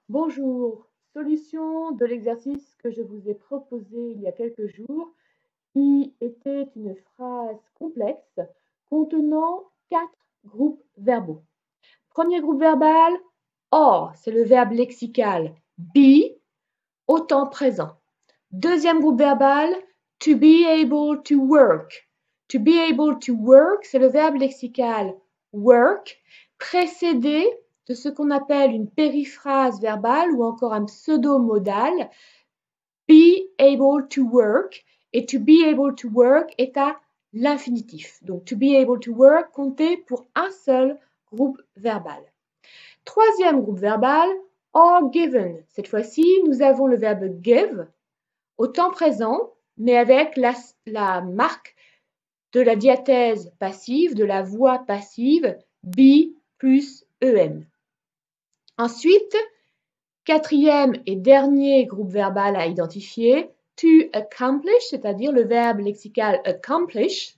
Bonjour, solution de l'exercice que je vous ai proposé il y a quelques jours, qui était une phrase complexe contenant 4 groupes verbaux. Premier groupe verbal, or, c'est le verbe lexical be au temps présent. Deuxième groupe verbal, to be able to work. To be able to work, c'est le verbe lexical work, précédé de ce qu'on appelle une périphrase verbale ou encore un pseudo-modal, be able to work. Et to be able to work est à l'infinitif. Donc, to be able to work comptait pour un seul groupe verbal. Troisième groupe verbal, are given. Cette fois-ci, nous avons le verbe give au temps présent, mais avec la marque de la diathèse passive, de la voix passive, be plus em. Ensuite, quatrième et dernier groupe verbal à identifier, to accomplish, c'est-à-dire le verbe lexical accomplish,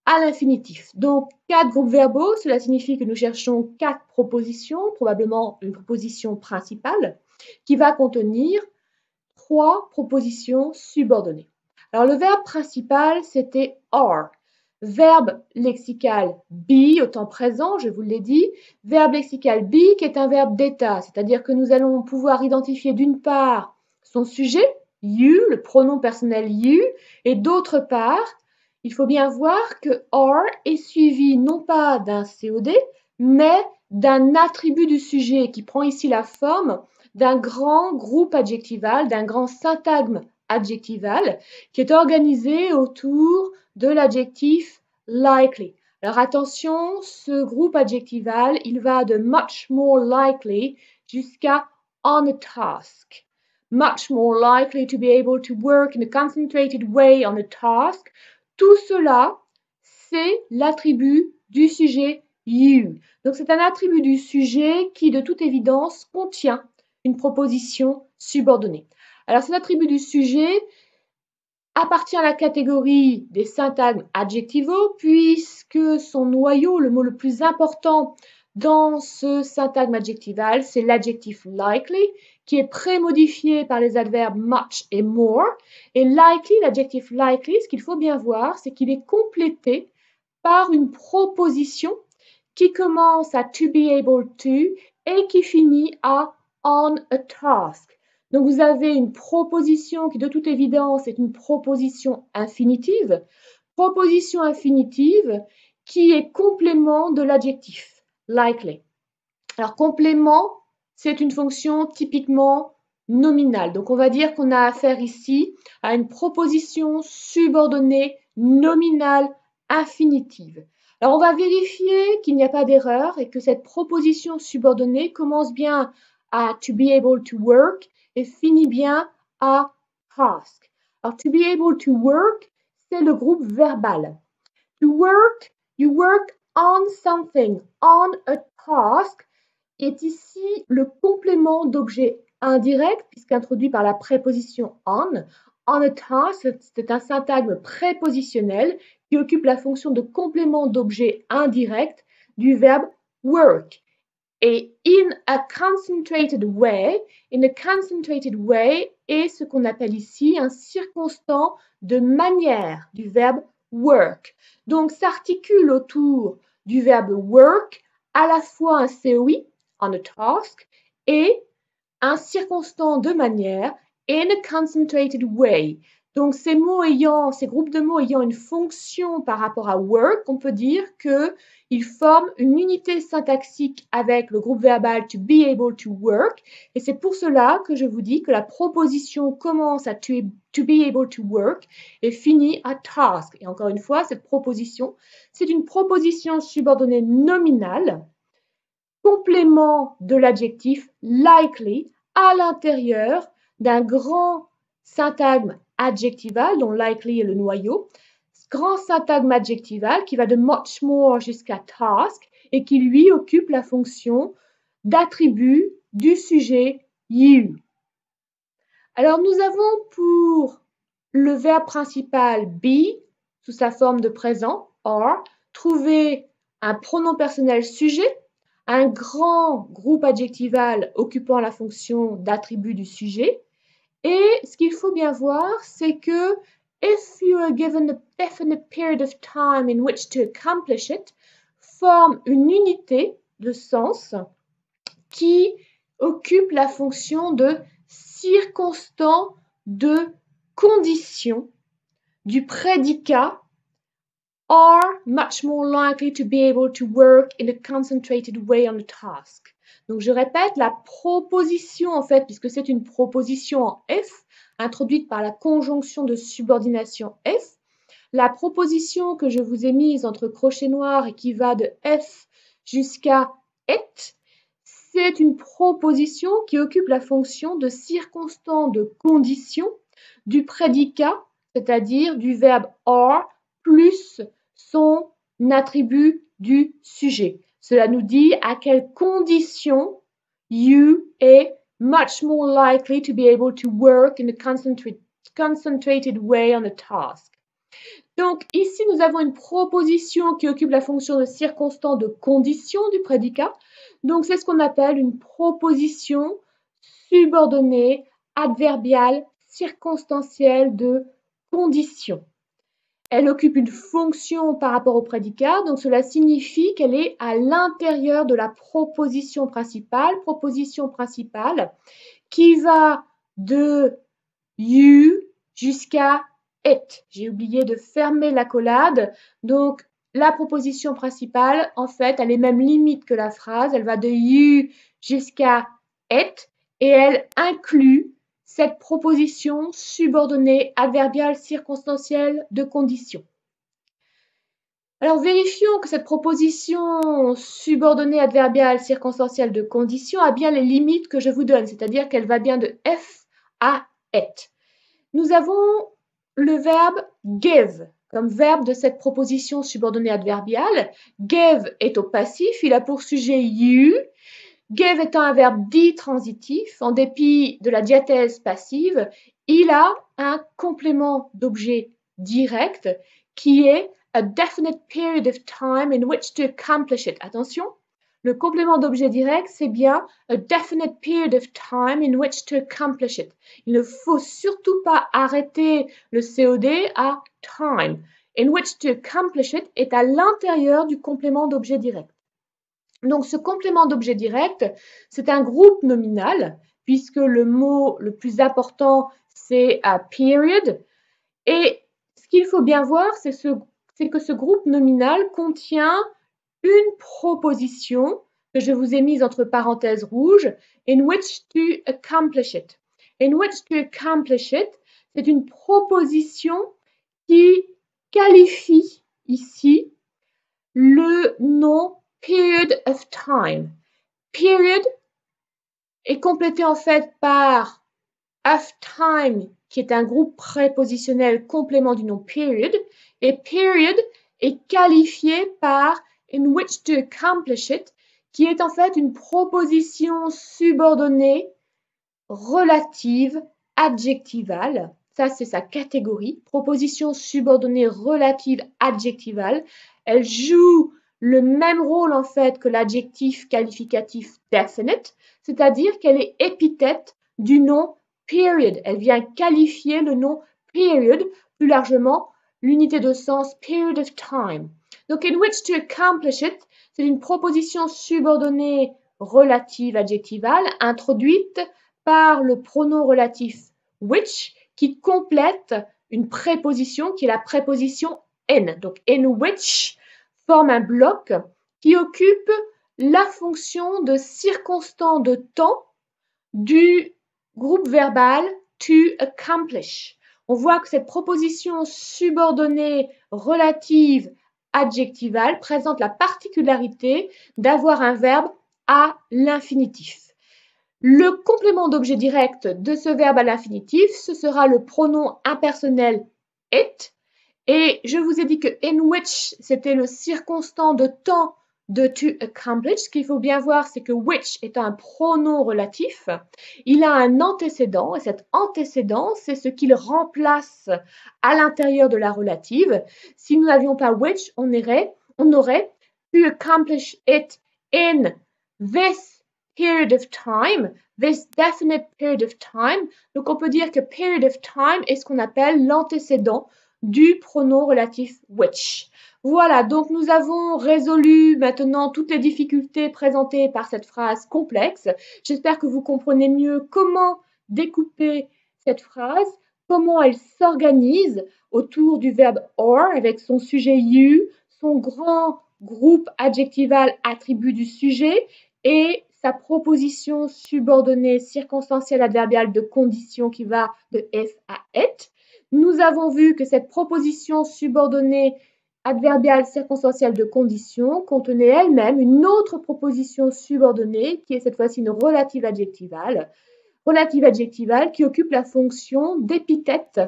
à l'infinitif. Donc, 4 groupes verbaux, cela signifie que nous cherchons 4 propositions, probablement une proposition principale, qui va contenir 3 propositions subordonnées. Alors, le verbe principal, c'était are. Verbe lexical be au temps présent, je vous l'ai dit. Verbe lexical be qui est un verbe d'état, c'est-à-dire que nous allons pouvoir identifier d'une part son sujet, you, le pronom personnel you, et d'autre part, il faut bien voir que are est suivi non pas d'un COD, mais d'un attribut du sujet qui prend ici la forme d'un grand groupe adjectival, d'un grand syntagme adjectival qui est organisé autour de l'adjectif likely. Alors attention, ce groupe adjectival, il va de much more likely jusqu'à on a task. Much more likely to be able to work in a concentrated way on a task. Tout cela, c'est l'attribut du sujet you. Donc c'est un attribut du sujet qui, de toute évidence, contient une proposition subordonnée. Alors cet attribut du sujet appartient à la catégorie des syntagmes adjectivaux puisque son noyau, le mot le plus important dans ce syntagme adjectival, c'est l'adjectif likely qui est pré-modifié par les adverbes much et more. Et likely, l'adjectif likely, ce qu'il faut bien voir, c'est qu'il est complété par une proposition qui commence à to be able to et qui finit à on a task. Donc vous avez une proposition qui de toute évidence est une proposition infinitive qui est complément de l'adjectif likely. Alors complément, c'est une fonction typiquement nominale. Donc on va dire qu'on a affaire ici à une proposition subordonnée nominale infinitive. Alors on va vérifier qu'il n'y a pas d'erreur et que cette proposition subordonnée commence bien à to be able to work et finit bien à task. Alors to be able to work, c'est le groupe verbal. To work, you work on something, on a task est ici le complément d'objet indirect puisqu'introduit par la préposition on. On a task, c'est un syntagme prépositionnel qui occupe la fonction de complément d'objet indirect du verbe work. Et in a concentrated way est ce qu'on appelle ici un circonstant de manière du verbe work. Donc, s'articule autour du verbe work à la fois un COI, on a task, et un circonstant de manière, in a concentrated way. Donc, ces groupes de mots ayant une fonction par rapport à work, on peut dire qu'ils forment une unité syntaxique avec le groupe verbal to be able to work. Et c'est pour cela que je vous dis que la proposition commence à to be able to work et finit à task. Et encore une fois, cette proposition, c'est une proposition subordonnée nominale, complément de l'adjectif likely à l'intérieur d'un grand syntagme adjectival dont likely est le noyau, grand syntagme adjectival qui va de much more jusqu'à task et qui lui occupe la fonction d'attribut du sujet you. Alors nous avons pour le verbe principal be sous sa forme de présent or trouvé un pronom personnel sujet un grand groupe adjectival occupant la fonction d'attribut du sujet. Et ce qu'il faut bien voir, c'est que if you are given a definite period of time in which to accomplish it, forme une unité de sens qui occupe la fonction de circonstant de condition du prédicat are much more likely to be able to work in a concentrated way on a task. Donc je répète, la proposition en fait, puisque c'est une proposition en F, introduite par la conjonction de subordination F, la proposition que je vous ai mise entre crochet noir et qui va de F jusqu'à et, c'est une proposition qui occupe la fonction de circonstant de condition du prédicat, c'est-à-dire du verbe are plus son attribut du sujet. Cela nous dit à quelles conditions you est much more likely to be able to work in a concentrated way on a task. Donc ici, nous avons une proposition qui occupe la fonction de circonstant de condition du prédicat. Donc c'est ce qu'on appelle une proposition subordonnée adverbiale circonstancielle de condition. Elle occupe une fonction par rapport au prédicat, donc cela signifie qu'elle est à l'intérieur de la proposition principale qui va de you jusqu'à it. J'ai oublié de fermer l'accolade, donc la proposition principale, en fait, elle est même limite que la phrase, elle va de you jusqu'à it et elle inclut cette proposition subordonnée adverbiale circonstancielle de condition. Alors vérifions que cette proposition subordonnée adverbiale circonstancielle de condition a bien les limites que je vous donne, c'est-à-dire qu'elle va bien de F à it. Nous avons le verbe give comme verbe de cette proposition subordonnée adverbiale. Give est au passif, il a pour sujet you. Give étant un verbe dit transitif, en dépit de la diathèse passive, il a un complément d'objet direct qui est a definite period of time in which to accomplish it. Attention, le complément d'objet direct, c'est bien a definite period of time in which to accomplish it. Il ne faut surtout pas arrêter le COD à time. In which to accomplish it est à l'intérieur du complément d'objet direct. Donc, ce complément d'objet direct, c'est un groupe nominal, puisque le mot le plus important, c'est a period. Et ce qu'il faut bien voir, c'est que ce groupe nominal contient une proposition que je vous ai mise entre parenthèses rouges, in which to accomplish it. In which to accomplish it, c'est une proposition qui qualifie ici le nom period of time. Period est complété en fait par of time, qui est un groupe prépositionnel complément du nom period, et period est qualifié par in which to accomplish it, qui est en fait une proposition subordonnée relative adjectivale. Ça, c'est sa catégorie. Proposition subordonnée relative adjectivale. Elle joue le même rôle en fait que l'adjectif qualificatif definite, c'est-à-dire qu'elle est épithète du nom period. Elle vient qualifier le nom period, plus largement l'unité de sens period of time. Donc, in which to accomplish it, c'est une proposition subordonnée relative adjectivale introduite par le pronom relatif which qui complète une préposition qui est la préposition in. Donc, in which forme un bloc qui occupe la fonction de circonstant de temps du groupe verbal to accomplish. On voit que cette proposition subordonnée relative adjectivale présente la particularité d'avoir un verbe à l'infinitif. Le complément d'objet direct de ce verbe à l'infinitif, ce sera le pronom impersonnel it. Et je vous ai dit que in which, c'était le circonstant de temps de to accomplish. Ce qu'il faut bien voir, c'est que which est un pronom relatif. Il a un antécédent et cet antécédent, c'est ce qu'il remplace à l'intérieur de la relative. Si nous n'avions pas which, on aurait to accomplish it in this period of time, this definite period of time. Donc, on peut dire que period of time est ce qu'on appelle l'antécédent du pronom relatif which. Voilà, donc nous avons résolu maintenant toutes les difficultés présentées par cette phrase complexe. J'espère que vous comprenez mieux comment découper cette phrase, comment elle s'organise autour du verbe or avec son sujet you, son grand groupe adjectival attribut du sujet et sa proposition subordonnée circonstancielle adverbiale de condition qui va de if à it. Nous avons vu que cette proposition subordonnée adverbiale circonstancielle de condition contenait elle-même une autre proposition subordonnée qui est cette fois-ci une relative adjectivale qui occupe la fonction d'épithète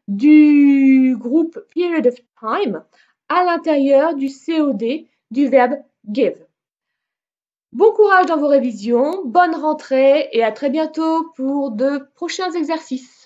du groupe period of time à l'intérieur du COD du verbe give. Bon courage dans vos révisions, bonne rentrée et à très bientôt pour de prochains exercices.